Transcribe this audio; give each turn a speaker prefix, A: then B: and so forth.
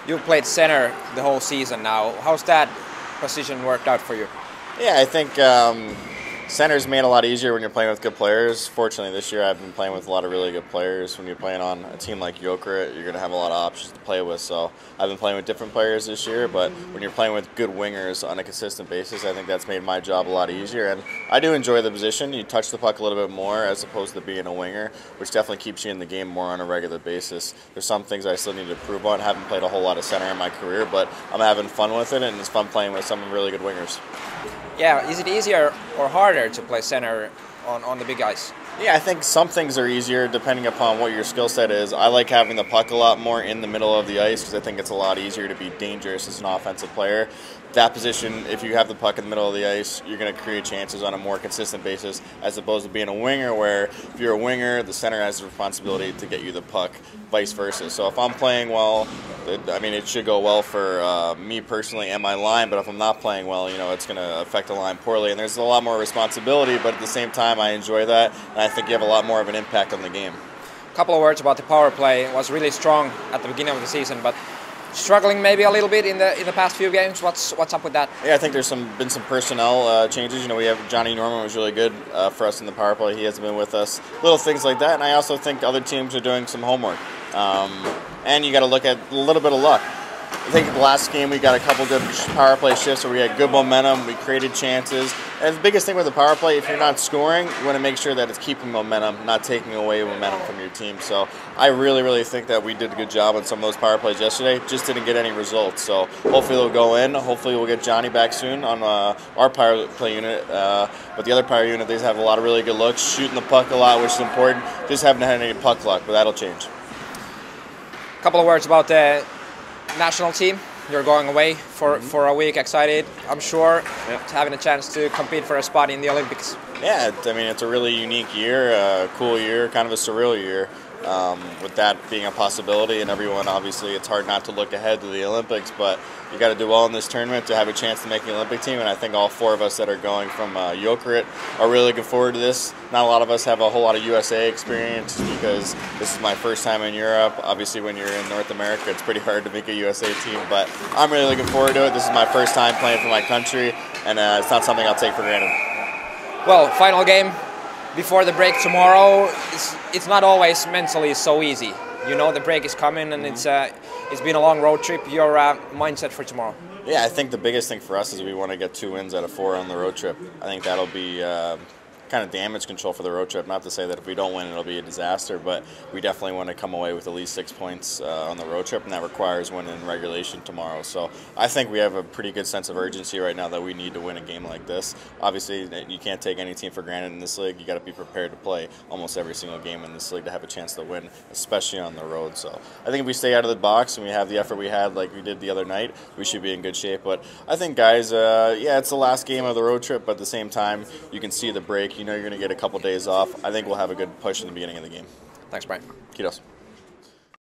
A: You've played center the whole season now. How's that position worked out for you?
B: Yeah, I think center's made a lot easier when you're playing with good players. Fortunately, this year I've been playing with a lot of really good players. When you're playing on a team like Jokerit, you're going to have a lot of options to play with. So I've been playing with different players this year, but when you're playing with good wingers on a consistent basis, I think that's made my job a lot easier. And I do enjoy the position. You touch the puck a little bit more as opposed to being a winger, which definitely keeps you in the game more on a regular basis. There's some things I still need to improve on. I haven't played a whole lot of center in my career, but I'm having fun with it, and it's fun playing with some really good wingers.
A: Yeah, is it easier or harder to play center on the big ice?
B: Yeah, I think some things are easier depending upon what your skill set is. I like having the puck a lot more in the middle of the ice because I think it's a lot easier to be dangerous as an offensive player. That position, if you have the puck in the middle of the ice, you're going to create chances on a more consistent basis as opposed to being a winger where if you're a winger, the center has the responsibility to get you the puck, vice versa. So if I'm playing well, it should go well for me personally and my line, but if I'm not playing well, it's going to affect the line poorly. And there's a lot more responsibility, but at the same time, I enjoy that, and I think you have a lot more of an impact on the game.
A: A couple of words about the power play. It was really strong at the beginning of the season, but struggling maybe a little bit in the past few games. What's up with that?
B: Yeah, I think there's been some personnel changes. We have Johnny Norman was really good for us in the power play. He hasn't been with us. Little things like that, and I also think other teams are doing some homework. And you got to look at a little bit of luck. I think the last game we got a couple good power play shifts where we had good momentum, we created chances. And the biggest thing with the power play, if you're not scoring, you want to make sure that it's keeping momentum, not taking away momentum from your team. So I really, really think that we did a good job on some of those power plays yesterday. Just didn't get any results. So hopefully they'll go in. Hopefully we'll get Johnny back soon on our power play unit. But the other power unit, they have a lot of really good looks, shooting the puck a lot, which is important. Just haven't had any puck luck, but that'll change.
A: A couple of words about the national team. You're going away for a week. Excited, I'm sure, having a chance to compete for a spot in the Olympics.
B: Yeah, it's a really unique year, a cool year, kind of a surreal year. With that being a possibility, and everyone, obviously, it's hard not to look ahead to the Olympics, but you got to do well in this tournament to have a chance to make the Olympic team, and I think all four of us that are going from Jokerit are really looking forward to this. Not a lot of us have a whole lot of USA experience because this is my first time in Europe. Obviously, when you're in North America, it's pretty hard to make a USA team, but I'm really looking forward to it. This is my first time playing for my country, and it's not something I'll take for granted.
A: Well, final game before the break tomorrow. It's not always mentally so easy. The break is coming, and it's been a long road trip. Your mindset for tomorrow?
B: Yeah, I think the biggest thing for us is we want to get 2 wins out of 4 on the road trip. I think that'll be kind of damage control for the road trip. Not to say that if we don't win, it'll be a disaster, but we definitely want to come away with at least 6 points on the road trip, and that requires winning in regulation tomorrow. So I think we have a pretty good sense of urgency right now that we need to win a game like this. Obviously, you can't take any team for granted in this league. You got to be prepared to play almost every single game in this league to have a chance to win, especially on the road. So I think if we stay out of the box and we have the effort we had like we did the other night, we should be in good shape. But I think, guys, it's the last game of the road trip, but at the same time, you can see the break. You're going to get a couple days off. I think we'll have a good push in the beginning of the game.
A: Thanks, Brian.
B: Kudos.